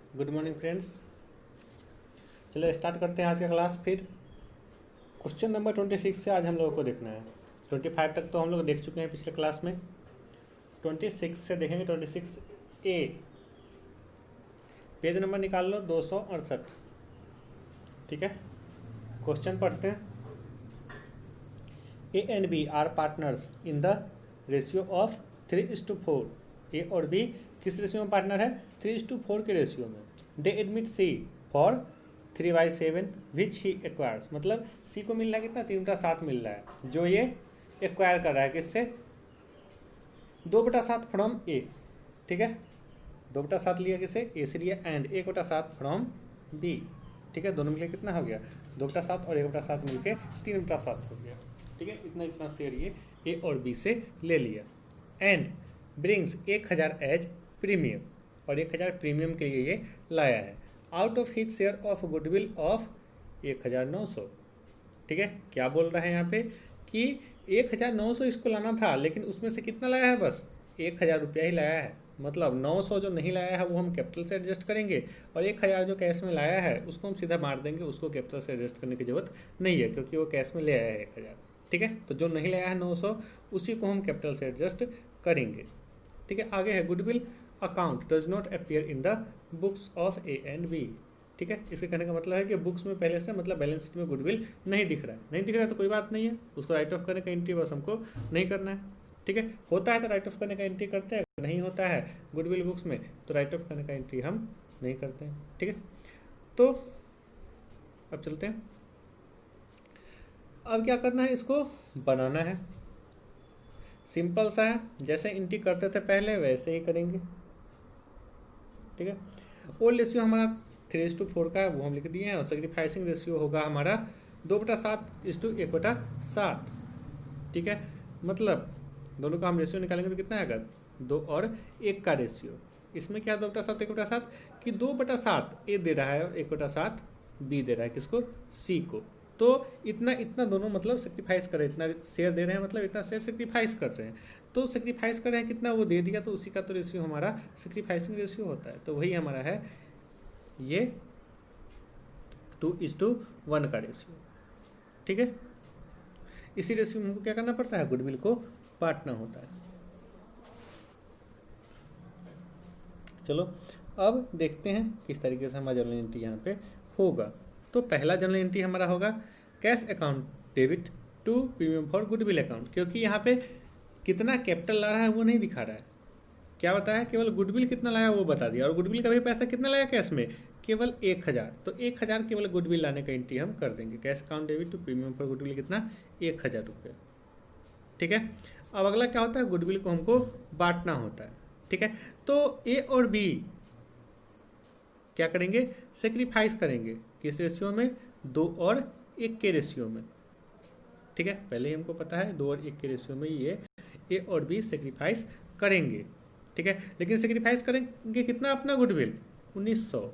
Good morning friends. चलो start करते हैं आज का क्लास। फिर क्वेश्चन नंबर 26 से आज हम लोगों को देखना है। 25 तक तो हम लोग देख चुके हैं पिछले क्लास में। 26 से देखेंगे 26A। पेज नंबर निकाल लो 268। ठीक है, क्वेश्चन पढ़ते हैं। A and B are partners in the ratio of 3:4। A और बी किस रेशियो में पार्टनर है? 3:4 के रेशियो में। They admit C for 3/7 which he acquires. मतलब सी को मिल रहा है कितना? 3/7 मिल रहा है, जो ये एक्वायर कर रहा है किससे? 2/7 फ्रॉम ए। ठीक है, 2/7 लिया किसे? ए से लिया, एंड 1/7 फ्रॉम बी। ठीक है, दोनों मिलकर कितना हो गया? 2/7 और 1/7 मिलकर 3/7 हो गया। ठीक है, इतना इतना शेयर ये ए और बी से ले लिया। एंड ब्रिंग्स 1000 एज प्रीमियम, और 1000 प्रीमियम के लिए ये लाया है। Out of his share of goodwill of 1900। ठीक है, क्या बोल रहा है यहाँ पे कि 1900 इसको लाना था, लेकिन उसमें से कितना लाया है? बस 1000 रुपया ही लाया है। मतलब 900 जो नहीं लाया है वो हम कैपिटल से एडजस्ट करेंगे, और 1000 जो कैश में लाया है उसको हम सीधा मार देंगे, उसको कैपिटल से एडजस्ट करने की जरूरत नहीं है क्योंकि वो कैश में ले आया है 1000। ठीक है, तो जो नहीं लाया है 900 उसी को हम कैपिटल से एडजस्ट करेंगे। ठीक है, आगे है goodwill account does not appear in the books of A and B. ठीक है, इसके कहने का मतलब है कि बुक्स में पहले से मतलब बैलेंस शीट में गुडविल नहीं दिख रहा है। नहीं दिख रहा है तो कोई बात नहीं है, उसको राइट ऑफ करने का एंट्री बस हमको नहीं करना है। ठीक है, होता है तो राइट ऑफ करने का एंट्री करते हैं, नहीं होता है गुडविल बुक्स में तो राइट ऑफ करने का एंट्री हम नहीं करते हैं। ठीक है, तो अब चलते हैं। अब क्या करना है? इसको बनाना है। सिंपल सा है, जैसे एंट्री करते थे पहले वैसे ही करेंगे। ठीक है, ओल्ड रेशियो हमारा 3:4 का है, वो हम लिख दिए हैं। और सेक्रीफाइसिंग रेशियो होगा हमारा 2/7:1/7। ठीक है, मतलब दोनों का हम रेशियो निकालेंगे तो कितना आएगा? 2 और 1 का रेशियो। इसमें क्या 2/7:1/7 कि 2/7 ए दे रहा है और 1/7 बी दे रहा है। किसको? सी को। तो इतना इतना दोनों मतलब सेक्रीफाइस कर रहे हैं, इतना शेयर दे रहे हैं, मतलब इतना शेयर सेक्रीफाइस कर रहे हैं। तो सेक्रीफाइस कर रहे हैं कितना, वो दे दिया, तो उसी का तो रेशियो हमारा सेक्रीफाइसिंग रेशियो होता है। तो वही हमारा है ये 2:1 का रेशियो। ठीक है, इसी रेशियो में हमको क्या करना पड़ता है? गुडविल को बांटना होता है। चलो अब देखते हैं किस तरीके से हमारा जर्नल एंट्री यहाँ पे होगा। तो पहला जर्नल एंट्री हमारा होगा cash account debit to premium for goodwill account, क्योंकि यहाँ पे कितना कैपिटल ला रहा है वो नहीं दिखा रहा है। क्या बताया? केवल गुडविल कितना लाया वो बता दिया, और गुडविल का भी पैसा कितना लाया कैश में? केवल 1000। तो 1000 केवल गुडविल लाने का एंट्री हम कर देंगे। Cash account debit to premium for goodwill कितना? 1000 रुपये। ठीक है, अब अगला क्या होता है? गुडविल को हमको बांटना होता है। ठीक है, तो ए और बी क्या करेंगे? सेक्रीफाइस करेंगे। किस रेशियो में? 2 और 1 के रेशियो में। ठीक है, पहले ही हमको पता है 2 और 1 के रेशियो में ये ए और बी सेक्रीफाइस करेंगे। ठीक है, लेकिन सेक्रीफाइस करेंगे कितना? अपना गुडविल 1900।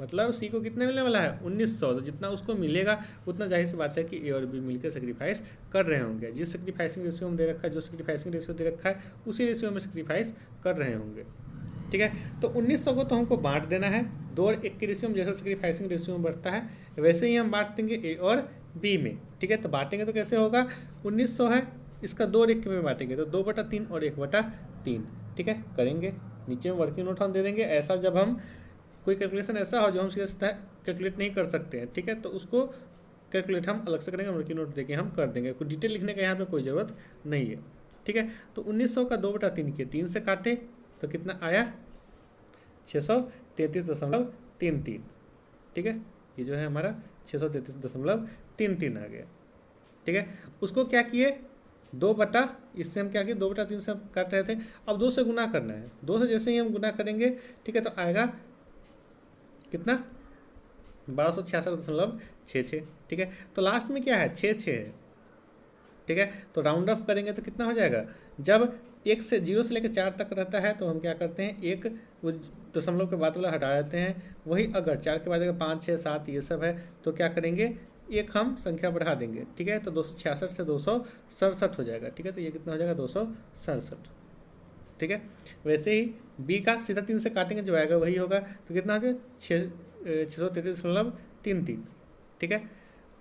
मतलब सी को कितने मिलने वाला है? 1900। तो जितना उसको मिलेगा उतना जाहिर सी बात है कि ए और बी मिलकर सेक्रीफाइस कर रहे होंगे। जिस सेक्रीफाइसिंग रेशियो में दे रखा है, जो सेक्रीफाइसिंग रेशियो दे रखा है उसी रेशियो में सेक्रीफाइस कर रहे होंगे। ठीक है, तो 1900 को तो हमको बांट देना है। 2 और 1 के रेशियो में जैसे सेक्रीफाइसिंग रेशियो में बढ़ता है वैसे ही हम बांट देंगे ए और बी में। ठीक है, तो बांटेंगे तो कैसे होगा? 1900 है, इसका 2 और 1 में बांटेंगे तो 2/3 और 1/3। ठीक है, करेंगे। नीचे में वर्किंग नोट हम दे देंगे। ऐसा जब हम कोई कैलकुलेशन ऐसा हो जो हम सीधा कैलकुलेट नहीं कर सकते हैं, ठीक है, तो उसको कैलकुलेट हम अलग से करेंगे, वर्किंग नोट देके हम कर देंगे। कोई डिटेल लिखने का यहाँ पे कोई ज़रूरत नहीं है। ठीक है, तो 1900 का 2/3 के 3 से काटे तो कितना आया? 633.33। ठीक है, ये जो है हमारा 633.33 आ गया। ठीक है, उसको क्या किए? इससे हम क्या किए? 2/3 से हम काट रहे थे, अब 2 से गुना करना है। 2 से जैसे ही हम गुना करेंगे, ठीक है, तो आएगा कितना? 1266.66। ठीक है, तो लास्ट में क्या है? 6 है। ठीक है, तो राउंड ऑफ करेंगे तो कितना हो जाएगा? जब 1 से 0 से लेकर 4 तक रहता है तो हम क्या करते हैं? एक वो दशमलव के बाद वाला हटा देते हैं। वही अगर 4 के बाद अगर 5, 6, 7 ये सब है तो क्या करेंगे? एक हम संख्या बढ़ा देंगे। ठीक है, तो 266 से 267 हो जाएगा। ठीक है, तो ये कितना हो जाएगा? 267। ठीक है। वैसे ही बी का सीधा 3 से काटेंगे, जो आएगा वही होगा, तो कितना हो जाएगा 633.33, ठीक है।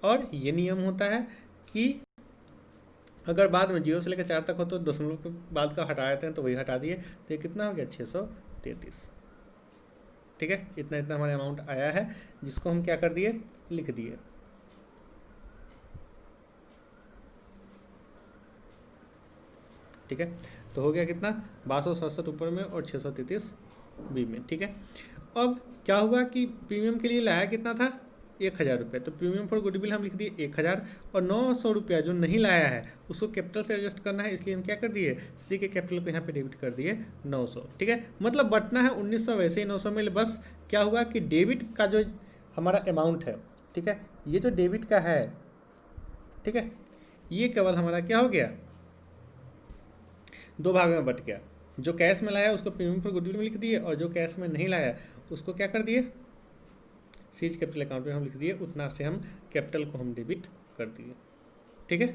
और ये नियम होता है कि अगर बाद में 0 से लेकर 4 तक हो तो दशमलव के बाद का हटा देते हैं, तो वही हटा दिए, तो ये कितना हो गया 633, ठीक है। इतना इतना हमारे अमाउंट आया है, जिसको हम क्या कर दिए, लिख दिए, ठीक है। तो हो गया कितना 1267 ऊपर में और 633 बी में, ठीक है। अब क्या हुआ कि प्रीमियम के लिए लाया कितना था 1000 रुपये, तो प्रीमियम फॉर गुडविल हम लिख दिए 1000, और 900 रुपया जो नहीं लाया है उसको कैपिटल से एडजस्ट करना है, इसलिए हम क्या कर दिए, सी के कैपिटल को यहाँ पे डेबिट कर दिए 900, ठीक है। मतलब बटना है 1900, वैसे ही 900 में, बस क्या हुआ कि डेबिट का जो हमारा अमाउंट है, ठीक है, ये जो डेबिट का है, ठीक है, ये केवल हमारा क्या हो गया, 2 भाग में बट गया। जो कैश में लाया उसको प्रीमियम फॉर गुडविल में लिख दिए, और जो कैश में नहीं लाया उसको क्या कर दिए, सीज कैपिटल अकाउंट में हम लिख दिए, उतना से हम कैपिटल को हम डेबिट कर दिए, ठीक है।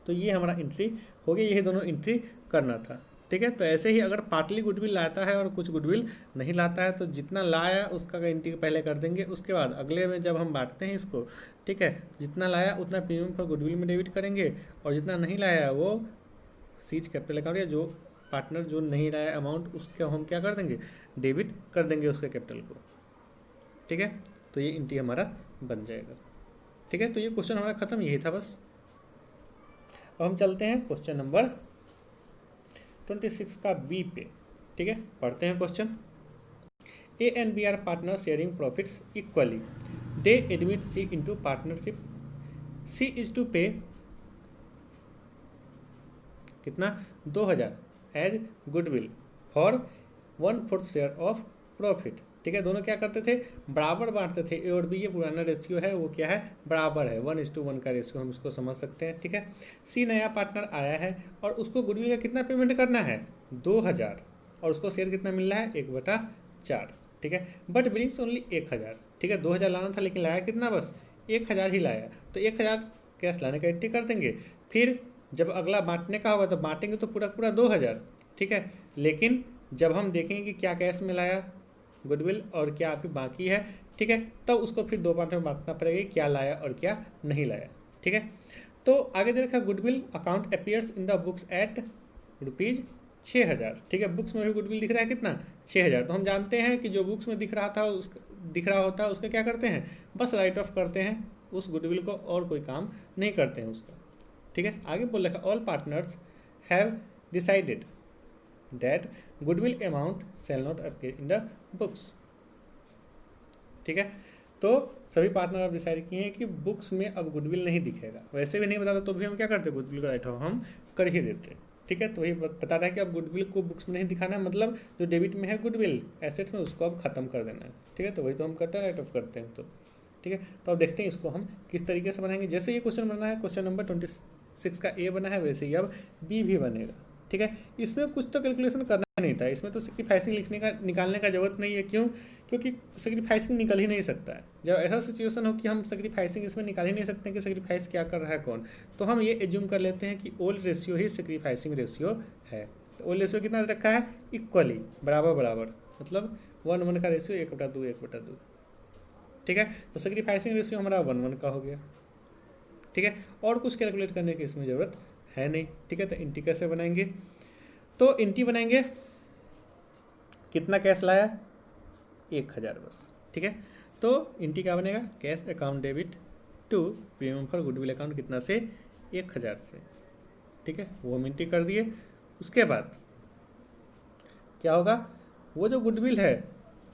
तो ये हमारा एंट्री हो गया, यही दोनों एंट्री करना था, ठीक है। तो ऐसे ही अगर पार्टली गुडविल लाता है और कुछ गुडविल नहीं लाता है, तो जितना लाया उसका एंट्री पहले कर देंगे, उसके बाद अगले में जब हम बांटते हैं इसको, ठीक है, जितना लाया उतना प्रीमियम फॉर गुडविल में डेबिट करेंगे, और जितना नहीं लाया वो सीज कैपिटल अकाउंट, या जो पार्टनर जो नहीं लाया अमाउंट उसके हम क्या कर देंगे, डेबिट कर देंगे उसके कैपिटल को, ठीक है। तो ये एंट्री हमारा बन जाएगा, ठीक है। तो ये क्वेश्चन हमारा खत्म, यही था बस। अब हम चलते हैं क्वेश्चन नंबर 26 का बी पे, ठीक है। पढ़ते हैं question. A and B are partner sharing profits equally, they admit C into partnership, C is to pay कितना 2000 as goodwill for 1/4 share of profit, ठीक है। दोनों क्या करते थे, बराबर बांटते थे, ए और बी, ये पुराना रेशियो है, वो क्या है, बराबर है, 1:1 का रेशियो हम इसको समझ सकते हैं, ठीक है। सी नया पार्टनर आया है और उसको गुडविल का कितना पेमेंट करना है 2000, और उसको शेयर कितना मिल रहा है 1/4, ठीक है। बट बिलिंग्स ओनली 1000, ठीक है। 2000 लाना था लेकिन लाया कितना, बस 1000 ही लाया, तो 1000 कैश लाने का एंट्री कर देंगे। फिर जब अगला बांटने का होगा तो बांटेंगे तो पूरा पूरा 2000, ठीक है। लेकिन जब हम देखेंगे कि क्या कैश में लाया गुडविल और क्या अभी बाकी है, ठीक है, तब उसको फिर 2 पार्ट में बांटना पड़ेगा, क्या लाया और क्या नहीं लाया, ठीक है। तो आगे दे रखा goodwill account appears in the books at ₹6000, ठीक है। बुक्स में भी गुडविल दिख रहा है कितना 6000, तो हम जानते हैं कि जो बुक्स में दिख रहा होता है उसका क्या करते हैं, बस राइट ऑफ करते हैं उस गुडविल को, और कोई काम नहीं करते हैं उसका, ठीक है। आगे बोल रखा all partners have decided that goodwill amount shall not appear in the books, ठीक है। तो सभी पार्टनर अब डिसाइड किए हैं कि बुक्स में अब गुडविल नहीं दिखेगा, वैसे भी नहीं बताता तो भी हम क्या करते, गुडविल का राइट ऑफ हम कर ही देते, ठीक है। तो वही बता रहा है कि अब गुडविल को बुक्स में नहीं दिखाना है, मतलब जो डेबिट में है गुडविल एसेट्स में उसको अब खत्म कर देना है, ठीक है। तो वही तो हम करते हैं, राइट ऑफ करते हैं, तो ठीक है। तो अब देखते हैं इसको हम किस तरीके से बनाएंगे। जैसे ये क्वेश्चन बना है, क्वेश्चन नंबर 26 का ए बना है, वैसे ही अब बी भी बनेगा, ठीक है। इसमें कुछ तो कैलकुलेशन करना नहीं था, इसमें तो सेक्रीफाइसिंग निकालने का जरूरत नहीं है, क्यों, क्योंकि सेक्रीफाइसिंग निकल ही नहीं सकता है। जब ऐसा सिचुएशन हो कि हम सेक्रीफाइसिंग इसमें निकाल ही नहीं सकते कि सेक्रीफाइस क्या कर रहा है कौन, तो हम ये एज्यूम कर लेते हैं कि ओल्ड रेशियो ही सेक्रीफाइसिंग रेशियो है। तो ओल्ड रेशियो कितना रखा है, इक्वली, बराबर बराबर, मतलब 1:1 का रेशियो 1/2 1/2, ठीक है। तो सेक्रीफाइसिंग रेशियो हमारा 1:1 का हो गया, ठीक है। और कुछ कैलकुलेट करने की इसमें ज़रूरत है नहीं, ठीक है। तो इंटी कैसे बनाएंगे, तो इंटी बनाएंगे कितना कैश लाया 1000 बस, ठीक है। तो इंटी क्या बनेगा, cash account debit to premium for goodwill account कितना से 1000 से, ठीक है, वो हम इंटी कर दिए। उसके बाद क्या होगा, वो जो गुडविल है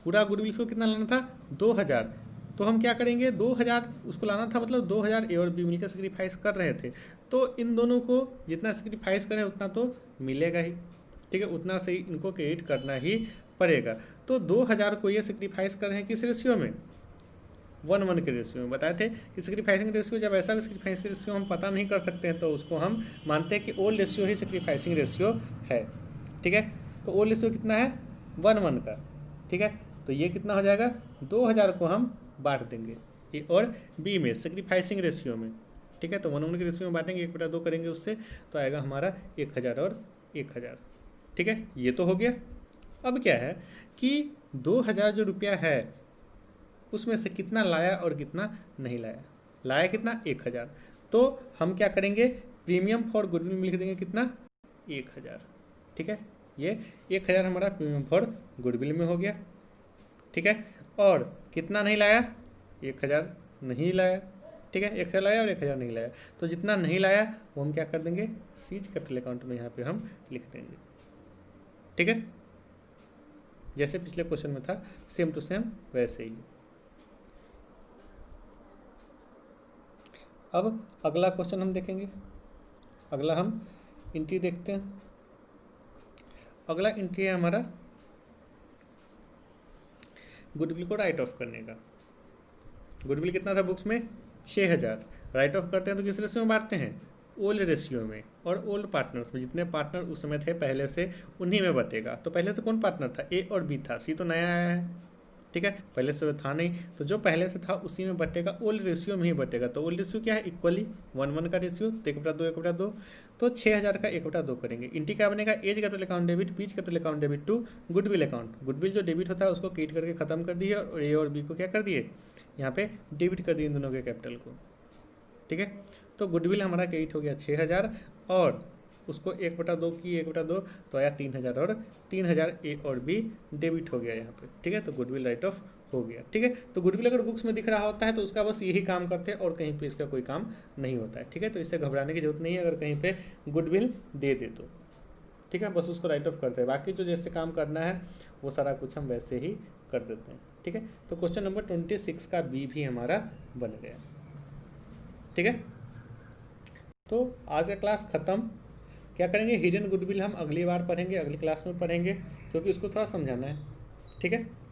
पूरा गुडविल को कितना लाना था 2000, तो हम क्या करेंगे 2000 उसको लाना था, मतलब 2000 ए और बी मिलकर सेक्रीफाइस कर रहे थे, तो इन दोनों को जितना सेक्रीफाइस करें उतना तो मिलेगा ही, ठीक है, उतना से ही इनको क्रेडिट करना ही पड़ेगा। तो 2000 को ये सेक्रीफाइस कर रहे हैं किस रेशियो में, 1:1 के रेशियो में। बताए थे कि सेक्रीफाइसिंग रेशियो, जब ऐसा सेक्रीफाइसिंग रेशियो हम पता नहीं कर सकते हैं तो उसको हम मानते हैं कि ओल्ड रेशियो ही सेक्रीफाइसिंग रेशियो है, ठीक है। तो ओल्ड रेशियो कितना है 1:1 का, ठीक है। तो ये कितना हो जाएगा 2000 को हम बांट देंगे ए और बी में सेक्रीफाइसिंग रेशियो में, ठीक है। तो 1:1 के रेशियो में बांटेंगे, 1/2 करेंगे उससे, तो आएगा हमारा 1000 और 1000। ठीक है, ये तो हो गया। अब क्या है कि 2000 जो रुपया है उसमें से कितना लाया और कितना नहीं लाया। लाया कितना, 1000। तो हम क्या करेंगे, प्रीमियम फॉर गुडविल में लिख देंगे कितना, 1000। ठीक है, ये 1000 हमारा प्रीमियम फॉर गुडविल में हो गया। ठीक है, और कितना नहीं लाया, 1000 नहीं लाया। ठीक है, 1000 लाया और 1000 नहीं लाया। तो जितना नहीं लाया वो हम क्या कर देंगे, सीज कैपिटल अकाउंट में यहाँ पे हम लिख देंगे। ठीक है, जैसे पिछले क्वेश्चन में था, सेम टू सेम वैसे ही। अब अगला क्वेश्चन हम देखेंगे। अगला हम एंट्री देखते हैं। अगला एंट्री है हमारा गुडविल को राइट ऑफ करने का। गुडविल कितना था बुक्स में, 6000। राइट ऑफ करते हैं तो किस रेशियो में बांटते हैं, ओल्ड रेशियो में, और ओल्ड पार्टनर्स में जितने पार्टनर उस समय थे पहले से उन्हीं में बटेगा। तो पहले से कौन पार्टनर था, ए और बी था, सी तो नया आया है। ठीक है, पहले से था नहीं, तो जो पहले से था उसी में बटेगा, ओल्ड रेशियो में ही बटेगा। तो ओल्ड रेशियो क्या है, इक्वली 1:1 का रेशियो, तो 1/2 1/2। तो 6000 का 1/2 करेंगे। इंटी क्या बनेगा, A's capital account debit, B's capital account debit to goodwill account. Goodwill जो डेबिट होता है उसको क्रिएट करके खत्म कर दिए, और ए और बी को क्या कर दिए, यहाँ पे डेबिट कर दिए इन दोनों के कैपिटल को। ठीक है, तो गुडविल हमारा क्रेडिट हो गया 6000, और उसको 1/2 की 1/2 तो आया 3000, और 3000 ए और बी डेबिट हो गया यहाँ पे। ठीक है, तो गुडविल राइट ऑफ हो गया। ठीक है, तो गुडविल अगर बुक्स में दिख रहा होता है तो उसका बस यही काम करते हैं और कहीं पे इसका कोई काम नहीं होता है। ठीक है, तो इससे घबराने की जरूरत नहीं है अगर कहीं पे गुडविल दे दे तो। ठीक है, बस उसको राइट ऑफ करते हैं, बाकी जो जैसे काम करना है वो सारा कुछ हम वैसे ही कर देते हैं। ठीक है, तो क्वेश्चन नंबर 26 का बी भी हमारा बन गया। ठीक है, तो आज का क्लास ख़त्म। क्या करेंगे, हिडन गुडविल हम अगली बार पढ़ेंगे, अगली क्लास में पढ़ेंगे, क्योंकि उसको थोड़ा समझाना है। ठीक है।